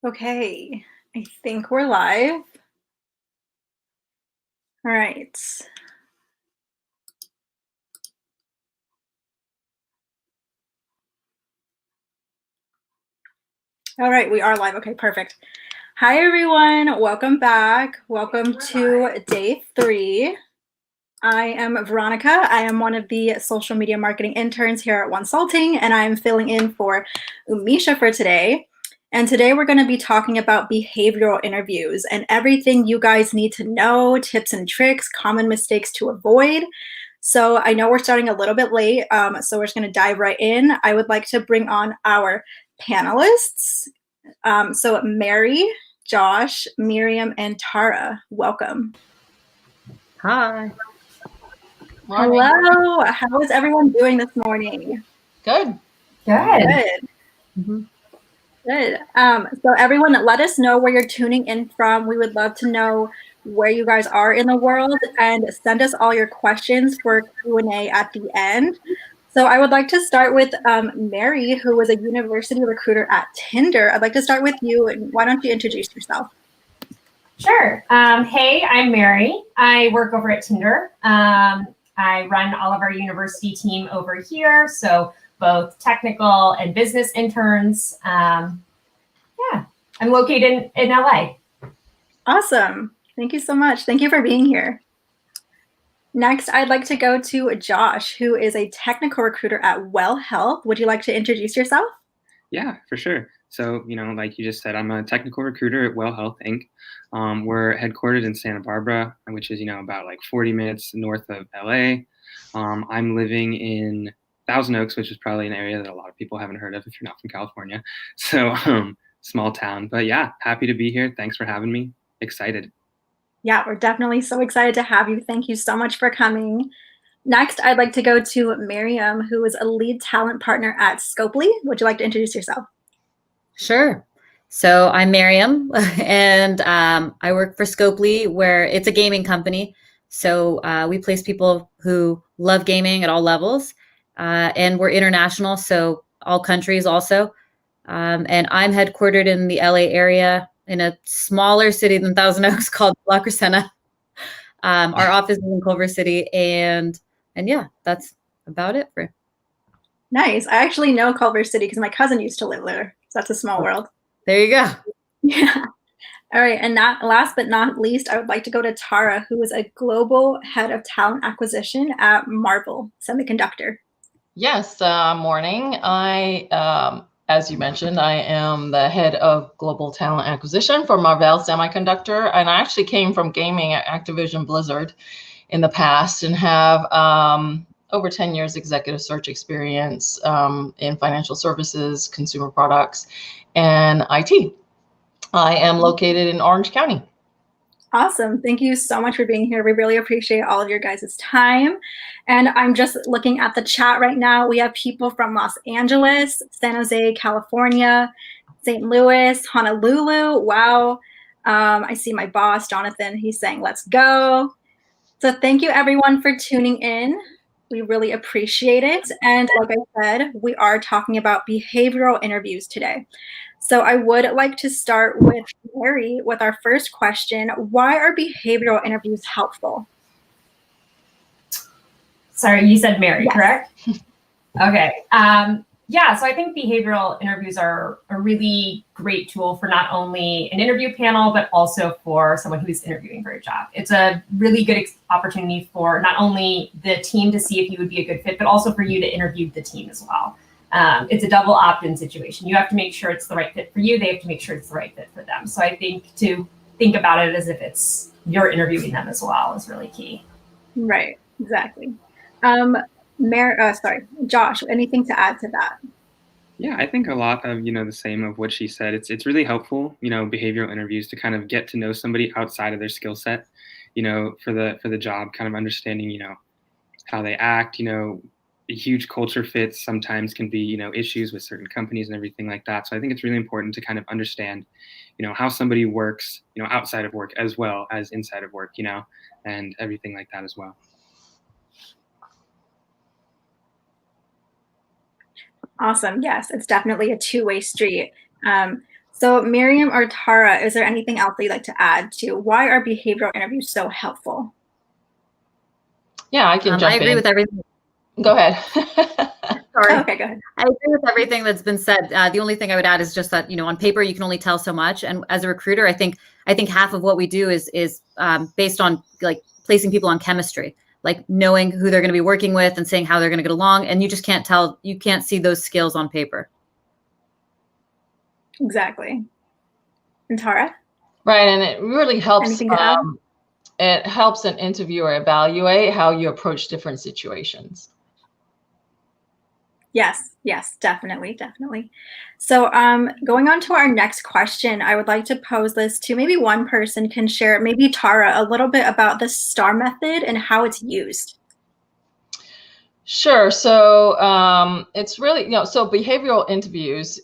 Okay, I think we're live. All right. All right, we are live. Okay, perfect. Hi, everyone. Welcome back. Welcome to day 3. I am Veronica. I am one of the social media marketing interns here at Wonsulting, and I'm filling in for Umeesha for today. And today we're going to be talking about behavioral interviews and everything you guys need to know, tips and tricks, common mistakes to avoid. So I know we're starting a little bit late, so we're just going to dive right in. I would like to bring on our panelists. So Mary, Josh, Miriam, and Tara, welcome. Hi. Morning. Hello. How is everyone doing this morning? Good. Good. Mm-hmm. Good. So everyone, let us know where you're tuning in from. We would love to know where you guys are in the world, and send us all your questions for Q&A at the end. So I would like to start with Mary, who was a university recruiter at Tinder. I'd like to start with you, and why don't you introduce yourself? Sure. Hey, I'm Mary. I work over at Tinder. I run all of our university team over here, so both technical and business interns. Yeah, I'm located in LA. Awesome. Thank you so much. Thank you for being here. Next, I'd like to go to Josh, who is a technical recruiter at Well Health. Would you like to introduce yourself? Yeah, for sure. So, like you just said, I'm a technical recruiter at Well Health Inc. We're headquartered in Santa Barbara, which is, about like 40 minutes north of LA. I'm living in Thousand Oaks, which is probably an area that a lot of people haven't heard of if you're not from California. So, small town. But yeah, happy to be here. Thanks for having me. Excited. Yeah, we're definitely so excited to have you. Thank you so much for coming. Next, I'd like to go to Mariam, who is a lead talent partner at Scopely. Would you like to introduce yourself? Sure. So I'm Mariam, and I work for Scopely, where it's a gaming company. So we place people who love gaming at all levels, and we're international, so all countries also. And I'm headquartered in the LA area in a smaller city than Thousand Oaks called La Crescenta. Our office is in Culver City, and yeah, that's about it for. Nice. I actually know Culver City because my cousin used to live there. So that's a small world. There you go. Yeah. All right. And last but not least, I would like to go to Tara, who is a global head of talent acquisition at Marvell Semiconductor. Yes, morning. As you mentioned, I am the head of global talent acquisition for Marvell Semiconductor, and I actually came from gaming at Activision Blizzard in the past and have over 10 years executive search experience in financial services, consumer products, and IT. I am located in Orange County. Awesome. Thank you so much for being here. We really appreciate all of your guys' time. And I'm just looking at the chat right now. We have people from Los Angeles, San Jose, California, St. Louis, Honolulu. Wow. I see my boss, Jonathan. He's saying, let's go. So thank you, everyone, for tuning in. We really appreciate it. And like I said, we are talking about behavioral interviews today. So I would like to start with Mary with our first question. Why are behavioral interviews helpful? Sorry, you said Mary, Yes. Correct? Okay. Yeah, so I think behavioral interviews are a really great tool for not only an interview panel, but also for someone who's interviewing for a job. It's a really good opportunity for not only the team to see if you would be a good fit, but also for you to interview the team as well. It's a double opt-in situation. You have to make sure it's the right fit for you. They have to make sure it's the right fit for them. So I think to think about it as if it's you're interviewing them as well is really key. Right, exactly. Josh, anything to add to that? Yeah, I think a lot of, the same of what she said. It's really helpful, behavioral interviews to kind of get to know somebody outside of their skill set, for the job, kind of understanding, how they act, huge culture fits sometimes can be, issues with certain companies and everything like that. So I think it's really important to kind of understand, how somebody works, outside of work as well as inside of work, and everything like that as well. Awesome. Yes, it's definitely a two-way street. So Mariam or Tara, is there anything else that you'd like to add to why are behavioral interviews so helpful? Yeah, I can jump in. I agree with everything. Go ahead. Sorry. Oh, okay, go ahead. I agree with everything that's been said. The only thing I would add is just that, on paper, you can only tell so much. And as a recruiter, I think half of what we do is based on like placing people on chemistry, like knowing who they're going to be working with and saying how they're going to get along. And you just can't tell, you can't see those skills on paper. Exactly. And Tara? Right, and it really helps. Anything to add? It helps an interviewer evaluate how you approach different situations. Yes, definitely. So going on to our next question, I would like to pose this to maybe one person can share, maybe Tara, a little bit about the STAR method and how it's used. Sure. So it's really, so behavioral interviews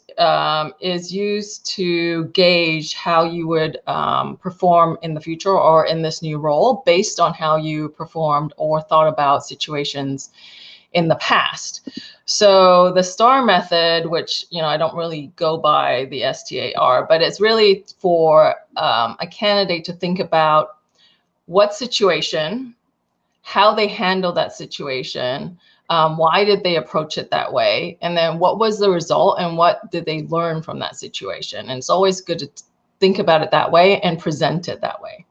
is used to gauge how you would perform in the future or in this new role based on how you performed or thought about situations in the past. So the STAR method, which, I don't really go by the STAR, but it's really for a candidate to think about what situation, how they handle that situation, why did they approach it that way? And then what was the result and what did they learn from that situation? And it's always good to think about it that way and present it that way.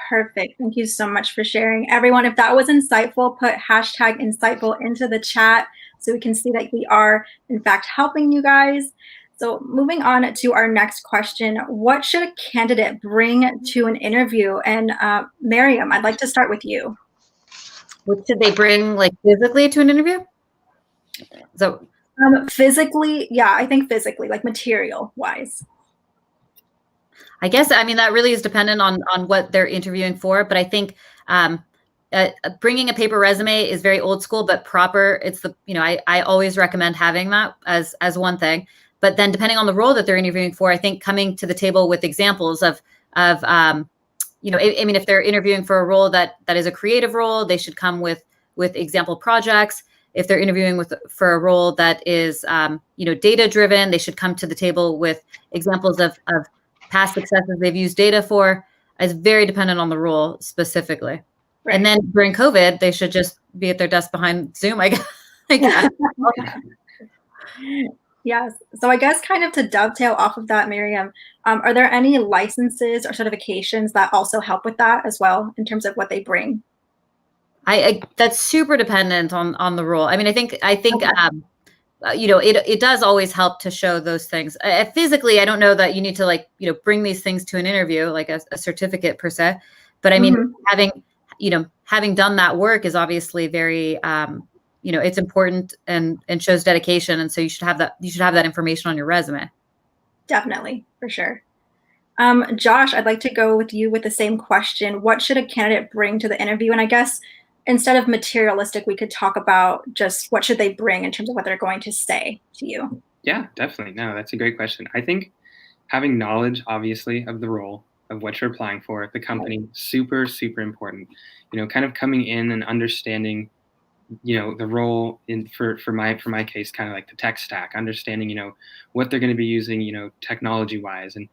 Perfect. Thank you so much for sharing. Everyone, if that was insightful, put hashtag insightful into the chat so we can see that we are, in fact, helping you guys. So moving on to our next question, what should a candidate bring to an interview? And Mariam, I'd like to start with you. What should they bring, like physically to an interview? So physically, yeah, I think physically, like material wise. I guess, I mean, that really is dependent on what they're interviewing for. But I think bringing a paper resume is very old school, but proper. It's the, I always recommend having that as one thing. But then depending on the role that they're interviewing for, I think coming to the table with examples of I mean, if they're interviewing for a role that is a creative role, they should come with example projects. If they're interviewing for a role that is, data driven, they should come to the table with examples of past successes they've used data for. It's very dependent on the role specifically. Right. And then during COVID, they should just be at their desk behind Zoom, I guess. Yes. So I guess kind of to dovetail off of that, Mariam, are there any licenses or certifications that also help with that as well in terms of what they bring? I that's super dependent on the role. I mean, I think okay. It does always help to show those things. Physically, I don't know that you need to bring these things to an interview, like a certificate per se. But I mean, having done that work is obviously very, it's important and shows dedication. And so you should have that information on your resume. Definitely, for sure. Josh, I'd like to go with you with the same question. What should a candidate bring to the interview? And I guess instead of materialistic, we could talk about just what should they bring in terms of what they're going to say to you. Yeah, definitely. No, that's a great question. I think having knowledge, obviously, of the role, of what you're applying for, the company, super, super important. Kind of coming in and understanding, the role for my case, kind of like the tech stack, understanding, what they're going to be using, technology wise, and,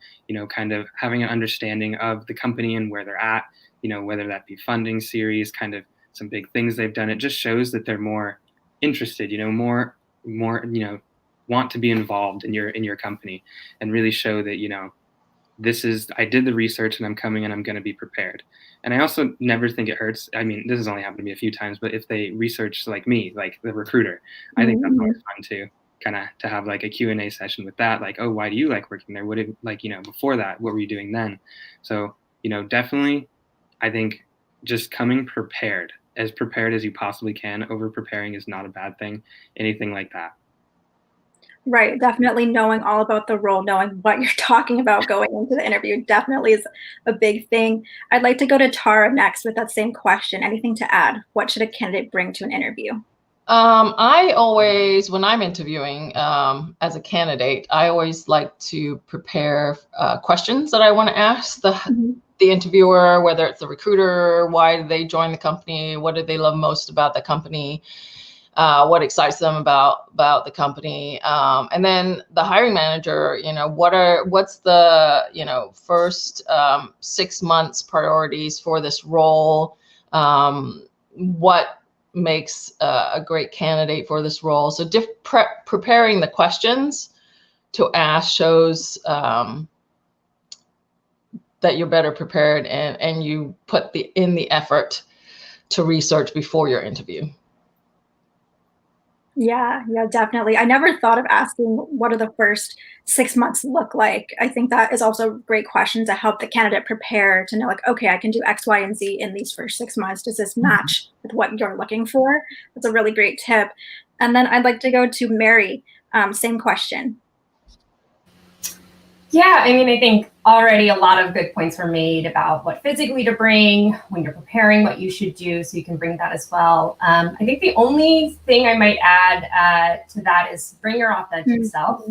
kind of having an understanding of the company and where they're at, whether that be funding series, kind of some big things they've done. It just shows that they're more interested, more, want to be involved in your company, and really show that, I did the research and I'm coming and I'm going to be prepared. And I also never think it hurts. I mean, this has only happened to me a few times, but if they research like me, like the recruiter, I think that's always fun too, kind of to have like a Q&A session with that. Like, oh, why do you like working there? What did, before that, what were you doing then? So, definitely, I think just coming prepared as you possibly can. Over preparing is not a bad thing, anything like that. Right. Definitely knowing all about the role, knowing what you're talking about going into the interview definitely is a big thing. I'd like to go to Tara next with that same question. Anything to add? What should a candidate bring to an interview? I always, when I'm interviewing as a candidate, I always like to prepare questions that I want to ask the interviewer, whether it's the recruiter, why did they join the company? What did they love most about the company? what excites them about the company, and then the hiring manager, what's the first 6 months priorities for this role, what makes a great candidate for this role. So preparing the questions to ask shows that you're better prepared, and you put in the effort to research before your interview. Yeah, definitely. I never thought of asking what do the first 6 months look like. I think that is also a great question to help the candidate prepare to know, like, okay, I can do X, Y, and Z in these first 6 months. Does this match with what you're looking for? That's a really great tip. And then I'd like to go to Mary. Same question. Yeah, I mean, I think already a lot of good points were made about what physically to bring when you're preparing, what you should do, so you can bring that as well. I think the only thing I might add to that is bring your authentic self.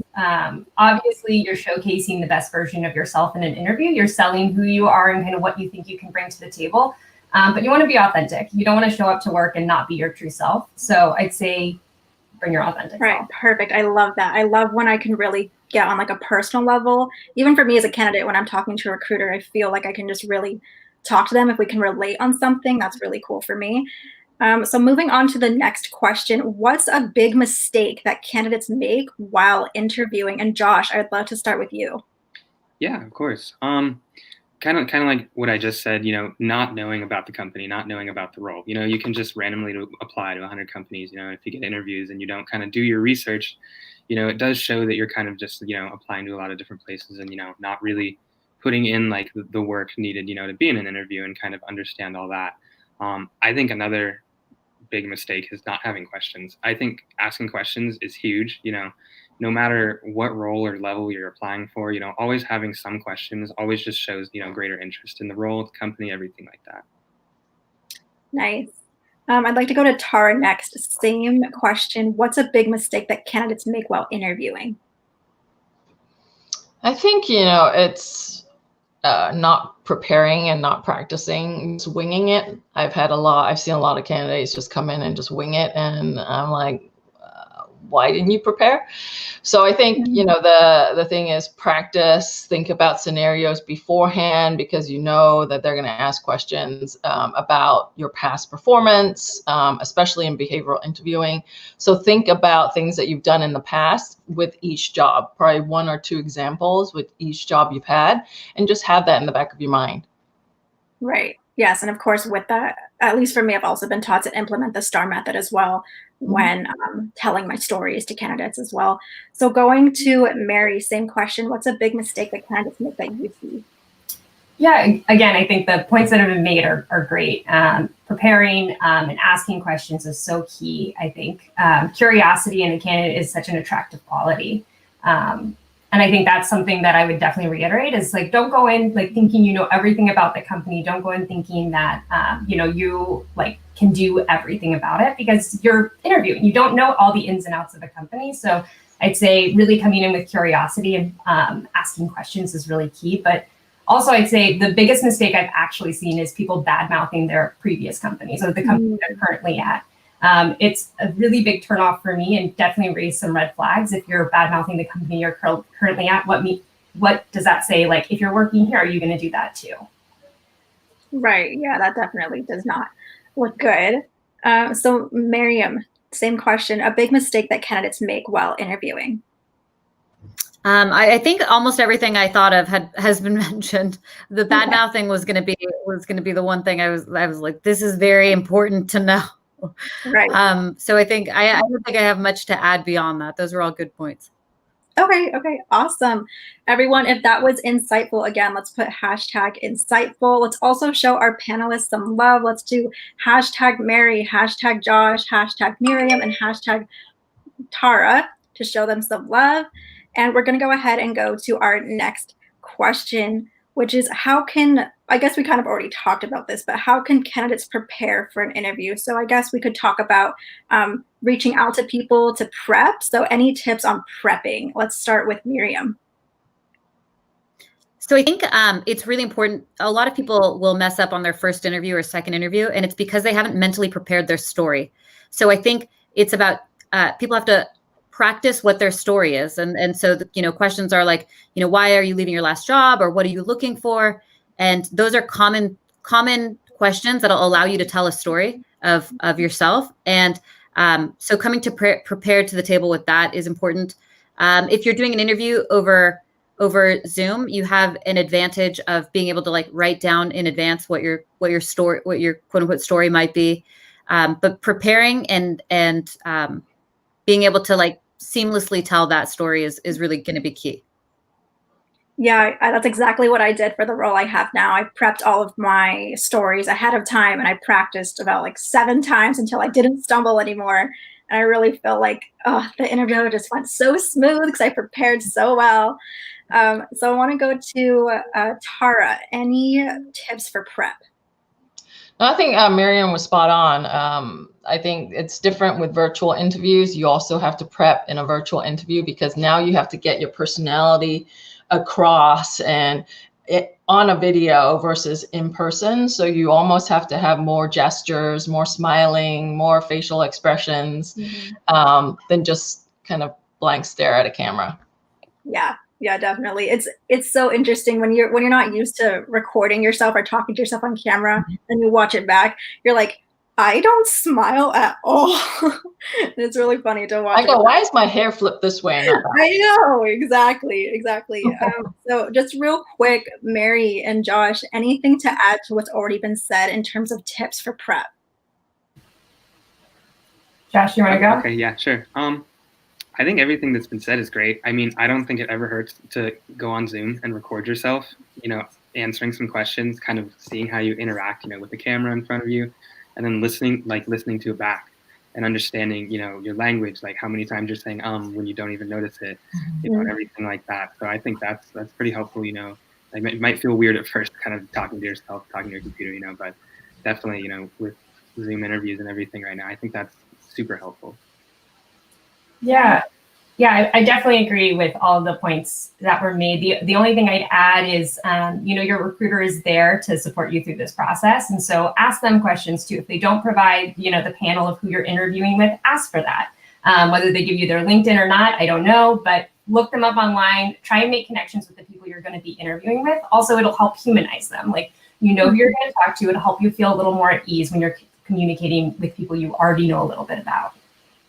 Obviously, you're showcasing the best version of yourself in an interview. You're selling who you are and kind of what you think you can bring to the table. But you want to be authentic. You don't want to show up to work and not be your true self. So I'd say bring your authentic self. Perfect. I love that. I love when I can really get on like a personal level. Even for me as a candidate, when I'm talking to a recruiter, I feel like I can just really talk to them. If we can relate on something, that's really cool for me. So moving on to the next question, what's a big mistake that candidates make while interviewing? And Josh, I'd love to start with you. Yeah, of course. Kind of like what I just said, not knowing about the company, not knowing about the role. You can just randomly apply to 100 companies, if you get interviews and you don't kind of do your research, it does show that you're kind of just, applying to a lot of different places and, not really putting in like the work needed, to be in an interview and kind of understand all that. I think another big mistake is not having questions. I think asking questions is huge, no matter what role or level you're applying for, always having some questions always just shows, greater interest in the role, the company, everything like that. Nice. I'd like to go to Tara next. Same question. What's a big mistake that candidates make while interviewing? I think, it's not preparing and not practicing, just winging it. I've seen a lot of candidates just come in and just wing it. And I'm like, why didn't you prepare? So I think, the thing is practice, think about scenarios beforehand, because that they're going to ask questions about your past performance, especially in behavioral interviewing. So think about things that you've done in the past with each job, probably 1 or 2 examples with each job you've had, and just have that in the back of your mind. Right. Yes. And of course, with that, at least for me, I've also been taught to implement the STAR method as well when telling my stories to candidates as well. So going to Mary, same question. What's a big mistake that candidates make that you see? Yeah, again, I think the points that have been made are great. Preparing and asking questions is so key, I think. Curiosity in a candidate is such an attractive quality. And I think that's something that I would definitely reiterate is like, don't go in like thinking you know everything about the company. Don't go in thinking that, you like can do everything about it, because you're interviewing. You don't know all the ins and outs of the company. So I'd say really coming in with curiosity and asking questions is really key. But also I'd say the biggest mistake I've actually seen is people bad-mouthing their previous companies or the company they're currently at. It's a really big turnoff for me and definitely raise some red flags. If you're bad-mouthing the company you're currently at, what does that say? Like, if you're working here, are you going to do that too? Right. Yeah, that definitely does not look good. So Mariam, same question. A big mistake that candidates make while interviewing. I think almost everything I thought of has been mentioned. The bad mouthing was going to be the one thing I was like, this is very important to know. Right. So I think I don't think I have much to add beyond that. Those were all good points. Okay, awesome. Everyone, if that was insightful, again, let's put hashtag insightful. Let's also show our panelists some love. Let's do hashtag Mary, hashtag Josh, hashtag Miriam, and hashtag Tara to show them some love. And we're going to go ahead and go to our next question, which is I guess we kind of already talked about this, but how can candidates prepare for an interview? So I guess we could talk about reaching out to people to prep. So any tips on prepping? Let's start with Mariam. So I think it's really important. A lot of people will mess up on their first interview or second interview, and it's because they haven't mentally prepared their story. So I think it's about people have to practice what their story is. And so, questions are like, why are you leaving your last job, or what are you looking for? And those are common questions that'll allow you to tell a story of yourself. And so coming to prepared to the table with that is important. If you're doing an interview over Zoom, you have an advantage of being able to like write down in advance what your quote unquote story might be. But preparing and being able to like seamlessly tell that story is really going to be key. Yeah, that's exactly what I did for the role I have now. I prepped all of my stories ahead of time, and I practiced about like 7 times until I didn't stumble anymore. And I really feel like, the interview just went so smooth because I prepared so well. So I want to go to Tara. Any tips for prep? I think Mariam was spot on. I think it's different with virtual interviews. You also have to prep in a virtual interview because now you have to get your personality across and on a video versus in person. So you almost have to have more gestures, more smiling, more facial expressions than just kind of blank stare at a camera. Yeah, definitely. It's so interesting when you're not used to recording yourself or talking to yourself on camera and you watch it back. You're like, I don't smile at all. And it's really funny to watch. I go, why is my hair flipped this way? I know, exactly. So just real quick, Mary and Josh, anything to add to what's already been said in terms of tips for prep? Josh, you want to go? Okay, yeah, sure. I think everything that's been said is great. I mean, I don't think it ever hurts to go on Zoom and record yourself, answering some questions, kind of seeing how you interact, with the camera in front of you, and then listening to it back and understanding, your language, like how many times you're saying when you don't even notice it, everything like that. So I think that's pretty helpful, Like it might feel weird at first, kind of talking to yourself, talking to your computer, but definitely, with Zoom interviews and everything right now, I think that's super helpful. Yeah, I definitely agree with all of the points that were made. The only thing I'd add is, your recruiter is there to support you through this process. And so ask them questions too. If they don't provide, the panel of who you're interviewing with, ask for that. Whether they give you their LinkedIn or not, I don't know, but look them up online, try and make connections with the people you're going to be interviewing with. Also, it'll help humanize them. Like, who you're going to talk to, it'll help you feel a little more at ease when you're communicating with people you already know a little bit about.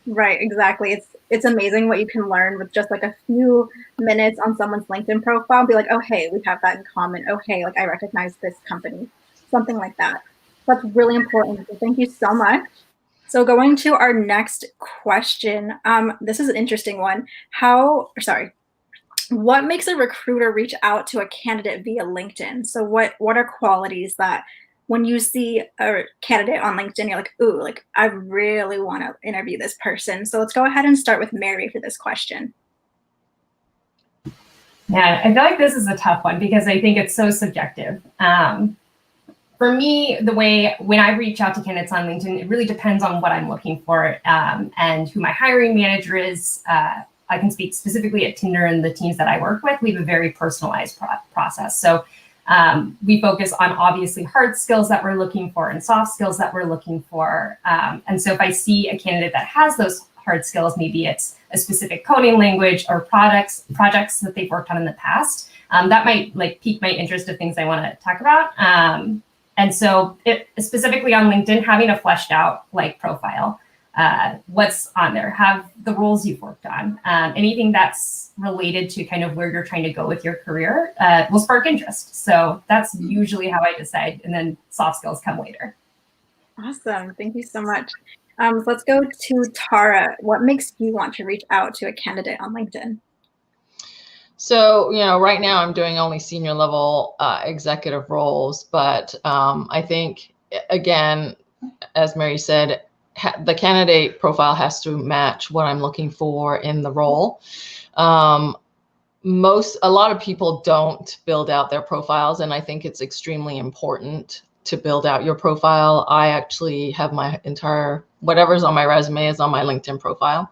Right, exactly. It's amazing what you can learn with just like a few minutes on someone's LinkedIn profile. Be like, oh, hey, we have that in common. Oh, hey, like I recognize this company, something like that. That's really important. So thank you so much. So going to our next question. This is an interesting one. What makes a recruiter reach out to a candidate via LinkedIn? So what are qualities that when you see a candidate on LinkedIn, you're like, ooh, like I really want to interview this person. So let's go ahead and start with Mary for this question. Yeah, I feel like this is a tough one because I think it's so subjective. For me, when I reach out to candidates on LinkedIn, it really depends on what I'm looking for and who my hiring manager is. I can speak specifically at Tinder and the teams that I work with. We have a very personalized process. So we focus on obviously hard skills that we're looking for and soft skills that we're looking for. And so if I see a candidate that has those hard skills, maybe it's a specific coding language or projects that they've worked on in the past, that might like pique my interest of things I want to talk about. And so specifically on LinkedIn, having a fleshed out like profile, what's on there, have the roles you've worked on, anything that's related to kind of where you're trying to go with your career will spark interest. So that's usually how I decide. And then soft skills come later. Awesome. Thank you so much. So let's go to Tara. What makes you want to reach out to a candidate on LinkedIn? So, right now I'm doing only senior level executive roles, but I think, again, as Mary said, the candidate profile has to match what I'm looking for in the role. A lot of people don't build out their profiles, and I think it's extremely important to build out your profile. I actually have my entire, whatever's on my resume is on my LinkedIn profile.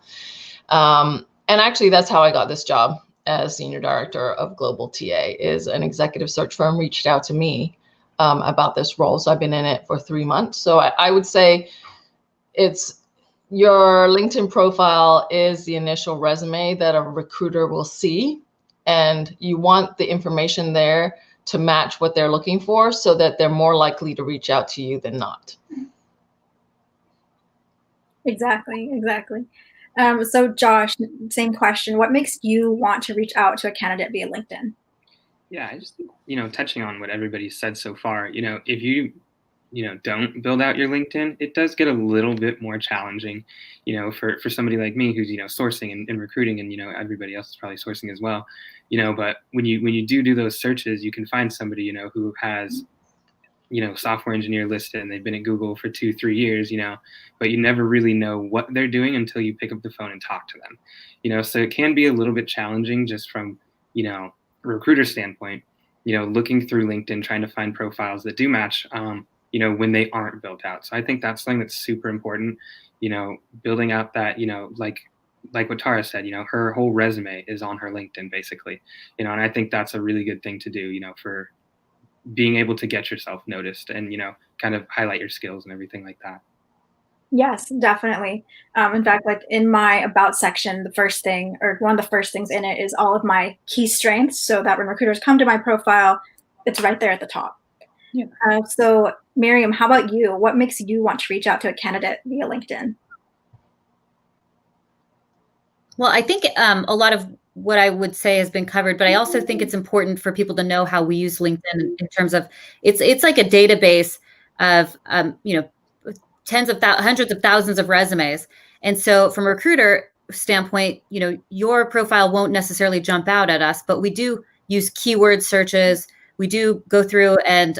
And actually that's how I got this job as Senior Director of Global TA, is an executive search firm reached out to me about this role. So I've been in it for 3 months. So I would say it's your LinkedIn profile is the initial resume that a recruiter will see, and you want the information there to match what they're looking for so that they're more likely to reach out to you than not. Exactly. So Josh, same question. What makes you want to reach out to a candidate via LinkedIn? Yeah, I just think, touching on what everybody said so far, if you don't build out your LinkedIn, it does get a little bit more challenging, for somebody like me who's, sourcing and recruiting, and, everybody else is probably sourcing as well, but when you do those searches, you can find somebody, who has, software engineer listed and they've been at Google for 2-3 years, but you never really know what they're doing until you pick up the phone and talk to them, so it can be a little bit challenging just from, a recruiter standpoint, looking through LinkedIn, trying to find profiles that do match, when they aren't built out. So I think that's something that's super important, building out that, like what Tara said, her whole resume is on her LinkedIn basically, and I think that's a really good thing to do, for being able to get yourself noticed and, kind of highlight your skills and everything like that. Yes, definitely. In fact, like in my about section, the first thing, or one of the first things in it, is all of my key strengths, so that when recruiters come to my profile, it's right there at the top. Yeah. So Mariam, how about you? What makes you want to reach out to a candidate via LinkedIn? Well, I think a lot of what I would say has been covered, but I also think it's important for people to know how we use LinkedIn in terms of it's like a database of hundreds of thousands of resumes. And so from a recruiter standpoint, your profile won't necessarily jump out at us, but we do use keyword searches. We do go through and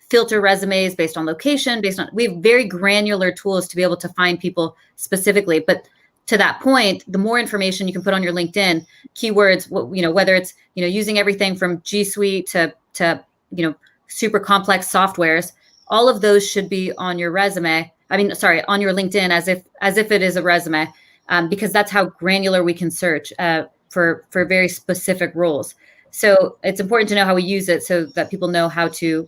filter resumes based on location, we have very granular tools to be able to find people specifically. But to that point, the more information you can put on your LinkedIn, keywords, whether it's, using everything from G Suite to super complex softwares, all of those should be on your resume. On your LinkedIn as if it is a resume, because that's how granular we can search for very specific roles. So it's important to know how we use it so that people know how to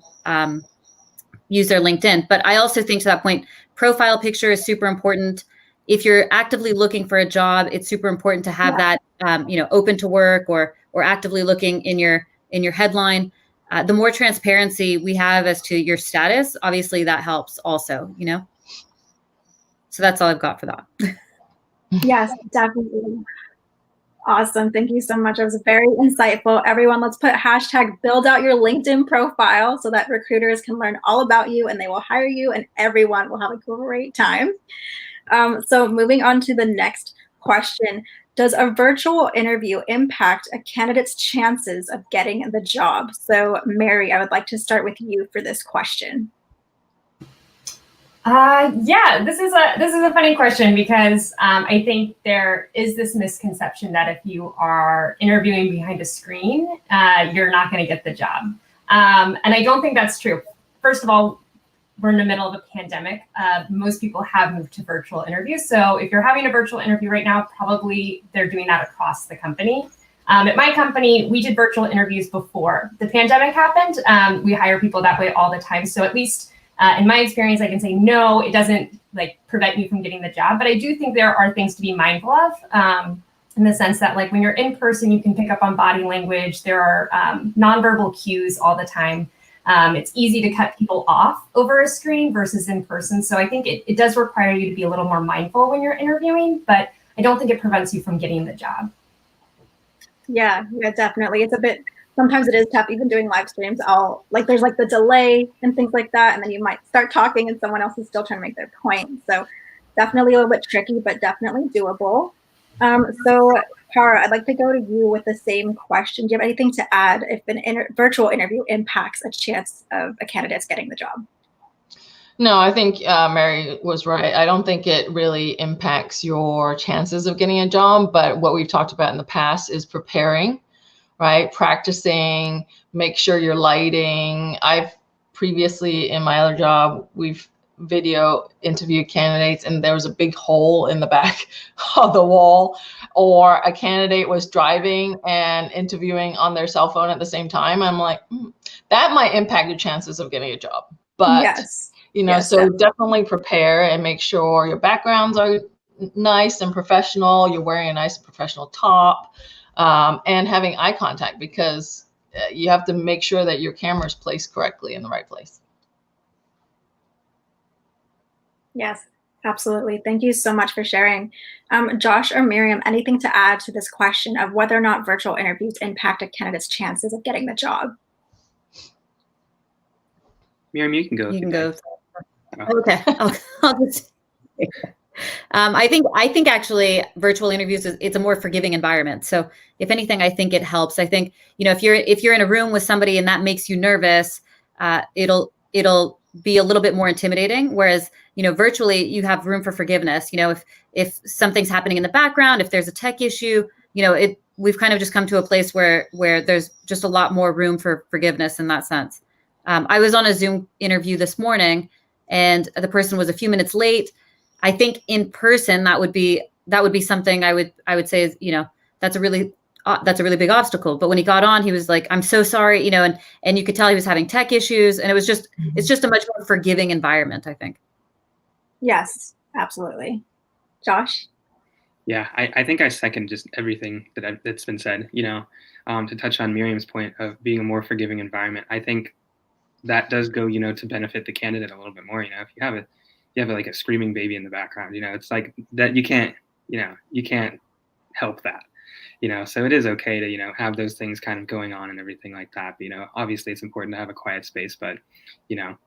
use their LinkedIn. But I also think, to that point, profile picture is super important. If you're actively looking for a job, it's super important to have that open to work or actively looking in your headline. The more transparency we have as to your status, obviously that helps also, So that's all I've got for that. Yes, definitely. Awesome. Thank you so much. It was very insightful. Everyone, let's put hashtag build out your LinkedIn profile so that recruiters can learn all about you and they will hire you and everyone will have a great time. So moving on to the next question, does a virtual interview impact a candidate's chances of getting the job? So Mary, I would like to start with you for this question. Yeah, this is a funny question because I think there is this misconception that if you are interviewing behind a screen, you're not going to get the job. And I don't think that's true. First of all, we're in the middle of a pandemic. Most people have moved to virtual interviews. So if you're having a virtual interview right now, probably they're doing that across the company. At my company, we did virtual interviews before the pandemic happened. We hire people that way all the time. So at least in my experience, I can say, no, it doesn't prevent you from getting the job. But I do think there are things to be mindful of in the sense that when you're in person, you can pick up on body language. There are nonverbal cues all the time. It's easy to cut people off over a screen versus in person. So I think it does require you to be a little more mindful when you're interviewing, but I don't think it prevents you from getting the job. Yeah, definitely. Sometimes it is tough, even doing live streams. There's the delay and things like that. And then you might start talking and someone else is still trying to make their point. So definitely a little bit tricky, but definitely doable. So Tara, I'd like to go to you with the same question. Do you have anything to add if an virtual interview impacts a chance of a candidate's getting the job? No, I think Mary was right. I don't think it really impacts your chances of getting a job, but what we've talked about in the past is preparing, right? Practicing, make sure you're lighting. I've previously in my other job, we've video interview candidates and there was a big hole in the back of the wall, or a candidate was driving and interviewing on their cell phone at the same time. I'm like, that might impact your chances of getting a job. But yes. so definitely prepare and make sure your backgrounds are nice and professional. You're wearing a nice professional top, and having eye contact, because you have to make sure that your camera is placed correctly in the right place. Yes, absolutely. Thank you so much for sharing. Josh or Mariam, anything to add to this question of whether or not virtual interviews impact a candidate's chances of getting the job? Mariam, you can go. You can go. Okay. I'll just. I think actually virtual interviews it's a more forgiving environment. So if anything, I think it helps. I think, you know, if you're in a room with somebody and that makes you nervous, it'll be a little bit more intimidating. Whereas, you know, virtually you have room for forgiveness. You know, if something's happening in the background, if there's a tech issue, you know, we've kind of just come to a place where there's just a lot more room for forgiveness in that sense. I was on a Zoom interview this morning and the person was a few minutes late. I think in person that would be something I would say is, you know, that's a really big obstacle. But when he got on, he was like, "I'm so sorry," you know, and you could tell he was having tech issues, and it's just a much more forgiving environment, I think. Yes, absolutely. Josh? Yeah, I think I second just everything that's been said. You know, to touch on Miriam's point of being a more forgiving environment, I think that does go, you know, to benefit the candidate a little bit more. You know, if you have like a screaming baby in the background, you know, it's like that you can't help that, you know, so it is okay to, you know, have those things kind of going on and everything like that. But, you know, obviously it's important to have a quiet space, but, you know,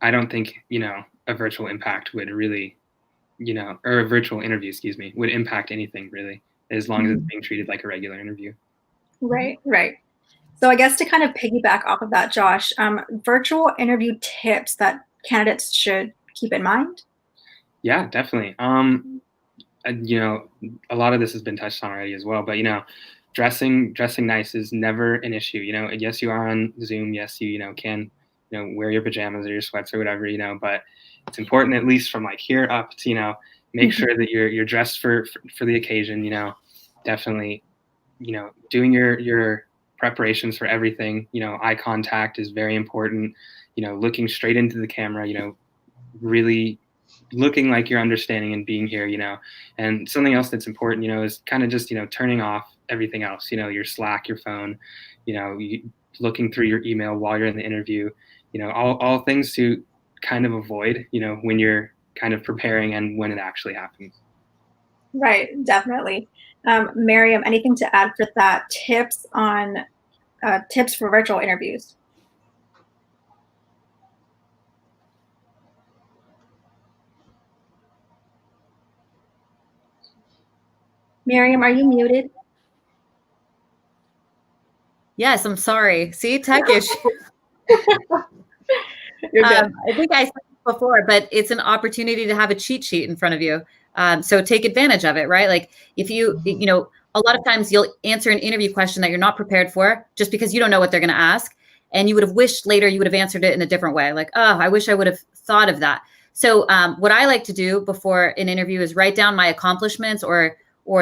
I don't think, you know, a virtual impact would really, you know, or a virtual interview, excuse me, would impact anything really, as long as it's being treated like a regular interview. Right. So I guess to kind of piggyback off of that, Josh, virtual interview tips that candidates should keep in mind? Yeah, definitely. You know, a lot of this has been touched on already as well, but, you know, dressing nice is never an issue. You know, yes, you are on Zoom. Yes, you know, can, you know, wear your pajamas or your sweats or whatever, you know, but it's important, at least from like here up, to, you know, make sure that you're dressed for the occasion, you know, definitely, you know, doing your preparations for everything. You know, eye contact is very important, you know, looking straight into the camera, you know, really looking like you're understanding and being here, you know. And something else that's important, you know, is kind of just, you know, turning off everything else, you know, your Slack, your phone, you know, looking through your email while you're in the interview, you know, all things to kind of avoid, you know, when you're kind of preparing and when it actually happens. Right, definitely. Mariam, anything to add for that? Tips for virtual interviews? Mariam, are you muted? Yes, I'm sorry. See, tech issue. You're good. I think I said it before, but it's an opportunity to have a cheat sheet in front of you. So take advantage of it, right? Like if you know, a lot of times you'll answer an interview question that you're not prepared for just because you don't know what they're going to ask. And you would have wished later you would have answered it in a different way. Like, oh, I wish I would have thought of that. So what I like to do before an interview is write down my accomplishments or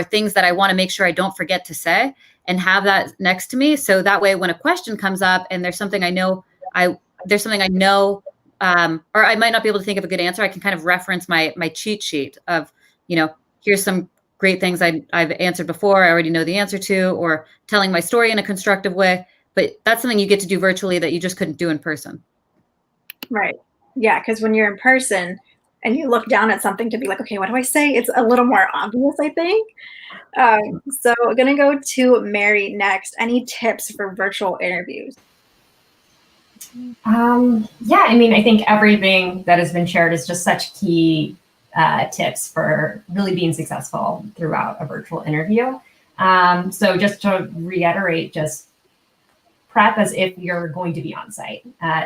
things that I want to make sure I don't forget to say and have that next to me. So that way, when a question comes up and there's something I know, or I might not be able to think of a good answer, I can kind of reference my cheat sheet of, you know, here's some great things I've answered before, I already know the answer to, or telling my story in a constructive way. But that's something you get to do virtually that you just couldn't do in person. Right. Yeah, because when you're in person and you look down at something to be like, okay, what do I say? It's a little more obvious, I think. So we're going to go to Mary next. Any tips for virtual interviews? Yeah, I mean, I think everything that has been shared is just such key tips for really being successful throughout a virtual interview. So just to reiterate, just prep as if you're going to be on site.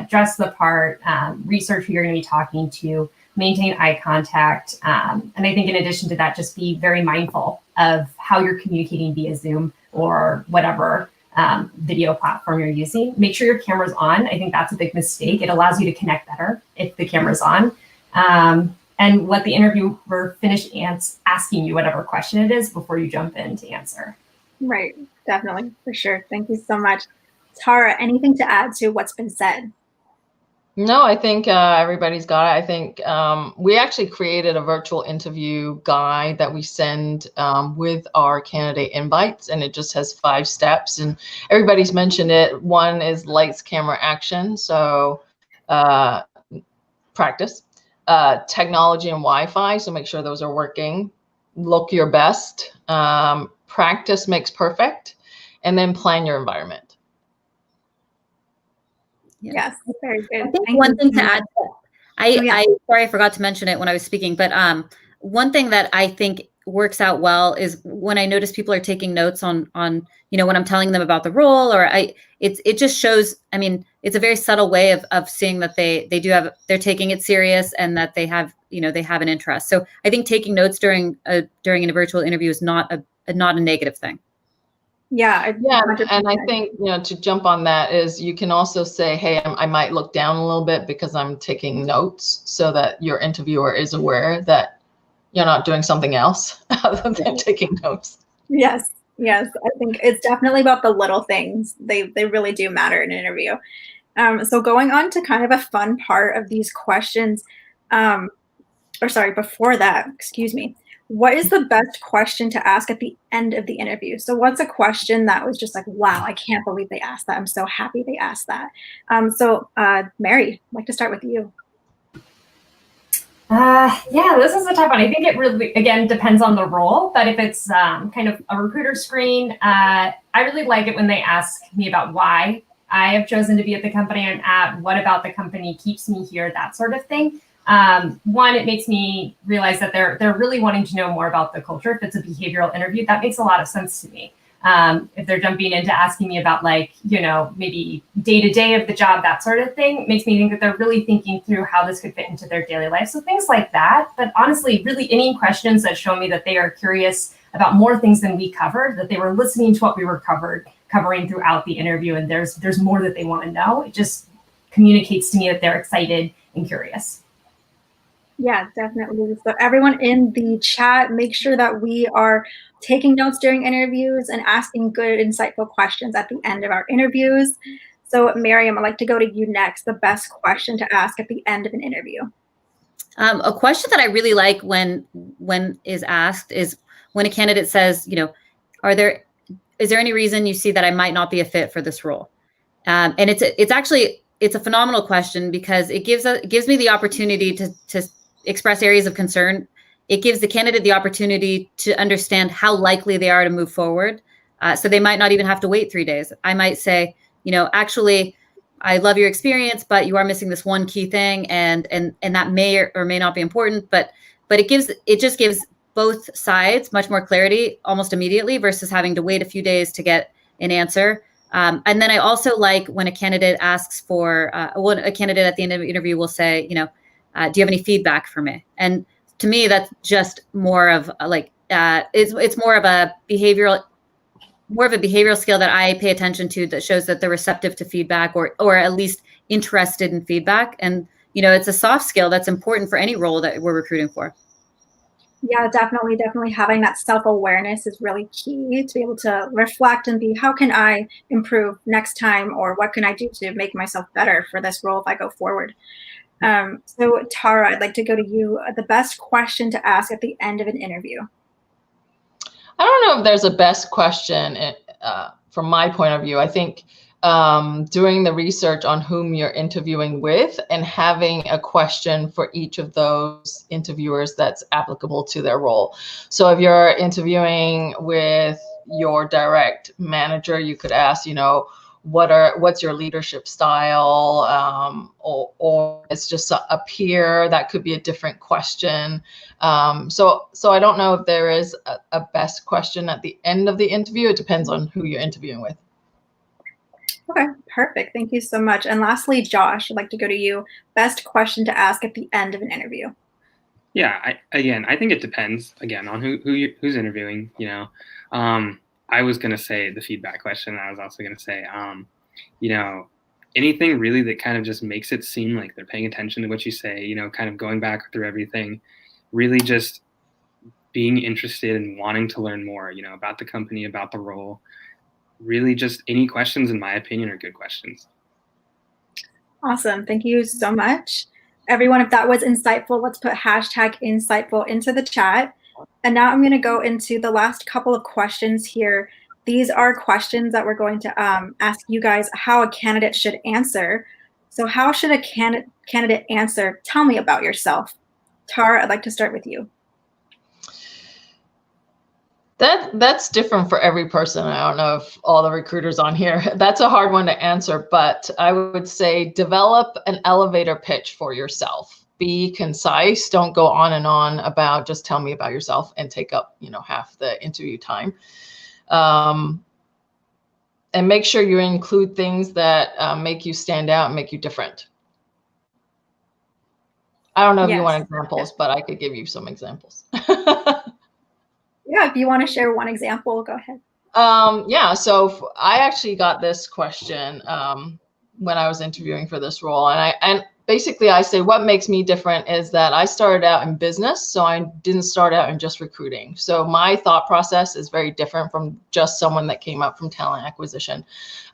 Dress the part, research who you're going to be talking to, maintain eye contact. And I think in addition to that, just be very mindful of how you're communicating via Zoom or whatever video platform you're using. Make sure your camera's on. I think that's a big mistake. It allows you to connect better if the camera's on. And let the interviewer finish asking you whatever question it is before you jump in to answer. Right, definitely, for sure. Thank you so much. Tara, anything to add to what's been said? No, I think everybody's got it. I think we actually created a virtual interview guide that we send with our candidate invites, and it just has 5 steps, and everybody's mentioned it. One is lights, camera, action. So practice. Technology and Wi-Fi. So make sure those are working. Look your best. Practice makes perfect. And then plan your environment. Yes, very good. I think Thank one you thing so to much. add, Oh, yeah. sorry, I forgot to mention it when I was speaking, but one thing that I think works out well is when I notice people are taking notes on when I'm telling them about the role, or it just shows, I mean, it's a very subtle way of seeing that they're taking it serious and that they have an interest. So I think taking notes during a virtual interview is not a negative thing. Yeah. Yeah, and I think, to jump on that is you can also say, hey, I might look down a little bit because I'm taking notes, so that your interviewer is aware that you're not doing something else other than taking notes. Yes. I think it's definitely about the little things. They really do matter in an interview. So going on to kind of a fun part of these questions, before that, excuse me. What is the best question to ask at the end of the interview? So what's a question that was just like, wow, I can't believe they asked that. I'm so happy they asked that. Mary, I'd like to start with you. Yeah, this is a tough one. I think it really, again, depends on the role. But if it's kind of a recruiter screen, I really like it when they ask me about why I have chosen to be at the company I'm at, what about the company keeps me here, that sort of thing. One, it makes me realize that they're really wanting to know more about the culture. If it's a behavioral interview, that makes a lot of sense to me. If they're jumping into asking me about maybe day-to-day of the job, that sort of thing, makes me think that they're really thinking through how this could fit into their daily life. So things like that. But honestly, really any questions that show me that they are curious about more things than we covered, that they were listening to what we were covering throughout the interview, and there's more that they want to know. It just communicates to me that they're excited and curious. Yeah, definitely. So everyone in the chat, make sure that we are taking notes during interviews and asking good, insightful questions at the end of our interviews. So Mariam, I'd like to go to you next. The best question to ask at the end of an interview. A question that I really like when is asked is when a candidate says, is there any reason you see that I might not be a fit for this role? And it's a phenomenal question because it gives me the opportunity to express areas of concern. It gives the candidate the opportunity to understand how likely they are to move forward. So they might not even have to wait 3 days. I might say, actually, I love your experience, but you are missing this one key thing, and that may or may not be important. But it just gives both sides much more clarity almost immediately versus having to wait a few days to get an answer. And then I also like when a candidate asks for a candidate at the end of the interview will say, do you have any feedback for me? And to me, that's just more of it's more of a behavioral skill that I pay attention to that shows that they're receptive to feedback or at least interested in feedback. And, it's a soft skill that's important for any role that we're recruiting for. Yeah, definitely having that self-awareness is really key to be able to reflect and be, how can I improve next time, or what can I do to make myself better for this role if I go forward? So Tara, I'd like to go to you. The best question to ask at the end of an interview. I don't know if there's a best question from my point of view. I think doing the research on whom you're interviewing with and having a question for each of those interviewers that's applicable to their role. So if you're interviewing with your direct manager, you could ask, what's your leadership style, or it's just a peer. That could be a different question. So I don't know if there is a best question at the end of the interview. It depends on who you're interviewing with. Okay, perfect. Thank you so much. And lastly, Josh, I'd like to go to you. Best question to ask at the end of an interview. Yeah, I think it depends again on who's interviewing. I was gonna say the feedback question. I was also gonna say, anything really that kind of just makes it seem like they're paying attention to what you say. Kind of going back through everything, really just being interested and wanting to learn more. About the company, about the role. Really, just any questions, in my opinion, are good questions. Awesome. Thank you so much. Everyone, if that was insightful, let's put hashtag insightful into the chat. And now I'm going to go into the last couple of questions here. These are questions that we're going to ask you guys how a candidate should answer. So how should a candidate answer? Tell me about yourself. Tara, I'd like to start with you. That's different for every person. I don't know if all the recruiters on here, that's a hard one to answer, but I would say develop an elevator pitch for yourself. Be concise. Don't go on and on about just tell me about yourself and take up, half the interview time. And make sure you include things that make you stand out and make you different. I don't know if you want examples, but I could give you some examples. Yeah, if you want to share one example, go ahead. Yeah, so I actually got this question when I was interviewing for this role, and basically I say what makes me different is that I started out in business, so I didn't start out in just recruiting. So my thought process is very different from just someone that came up from talent acquisition.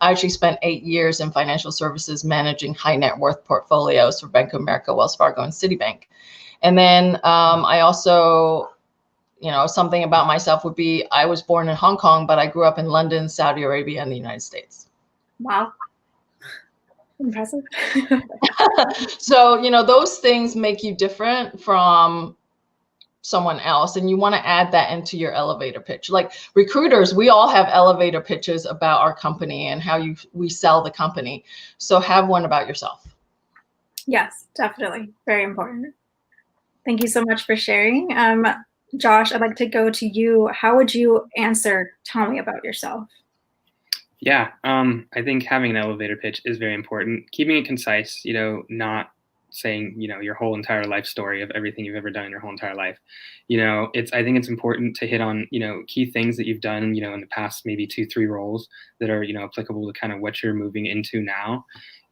I actually spent 8 years in financial services managing high net worth portfolios for Bank of America, Wells Fargo, and Citibank. And then I also, something about myself would be I was born in Hong Kong, but I grew up in London, Saudi Arabia, and the United States. Wow. Impressive. So, those things make you different from someone else, and you want to add that into your elevator pitch. Like recruiters, we all have elevator pitches about our company and how we sell the company. So have one about yourself. Yes, definitely. Very important. Thank you so much for sharing. Josh, I'd like to go to you. How would you answer, tell me about yourself? Yeah, I think having an elevator pitch is very important. Keeping it concise, not saying, your whole entire life story of everything you've ever done in your whole entire life. I think it's important to hit on, key things that you've done, in the past maybe 2-3 roles that are, applicable to kind of what you're moving into now.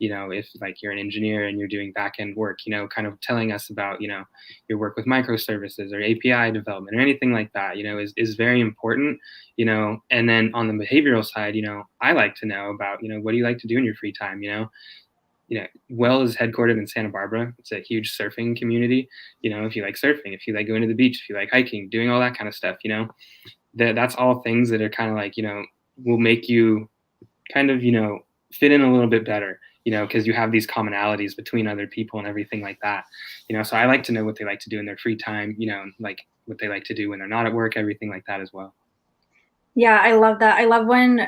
If like you're an engineer and you're doing back-end work, kind of telling us about, your work with microservices or API development or anything like that, is very important, and then on the behavioral side, I like to know about, what do you like to do in your free time? Well is headquartered in Santa Barbara. It's a huge surfing community. If you like surfing, if you like going to the beach, if you like hiking, doing all that kind of stuff, that's all things that are kind of like, will make you kind of, fit in a little bit better, because you have these commonalities between other people and everything like that. So I like to know what they like to do in their free time, like what they like to do when they're not at work, everything like that as well. Yeah, I love that. I love when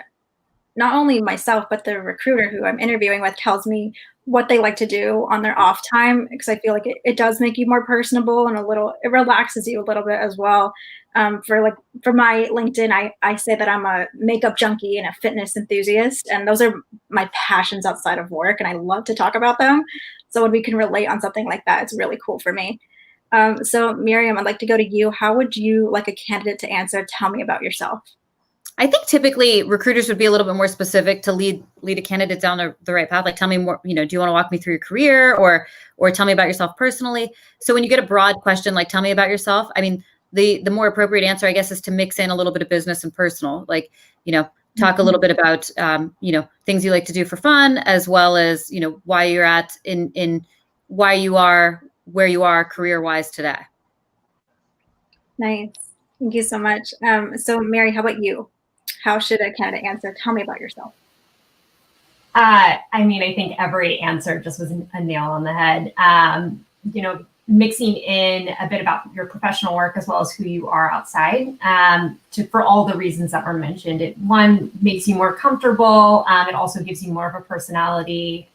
not only myself, but the recruiter who I'm interviewing with tells me what they like to do on their off time, because I feel like it does make you more personable and it relaxes you a little bit as well. For my LinkedIn, I say that I'm a makeup junkie and a fitness enthusiast, and those are my passions outside of work, and I love to talk about them. So when we can relate on something like that, it's really cool for me. So Mariam, I'd like to go to you. How would you like a candidate to answer, tell me about yourself? I think typically recruiters would be a little bit more specific to lead a candidate down the right path. Like, tell me more, do you want to walk me through your career or tell me about yourself personally? So when you get a broad question, like tell me about yourself, I mean, the more appropriate answer, I guess, is to mix in a little bit of business and personal, like, talk a little bit about, things you like to do for fun, as well as, why you're at in why you are where you are career-wise today. Nice. Thank you so much. So Mary, how about you? How should a candidate answer? Tell me about yourself. I think every answer just was a nail on the head. Mixing in a bit about your professional work as well as who you are outside, for all the reasons that were mentioned. It makes you more comfortable. It also gives you more of a personality.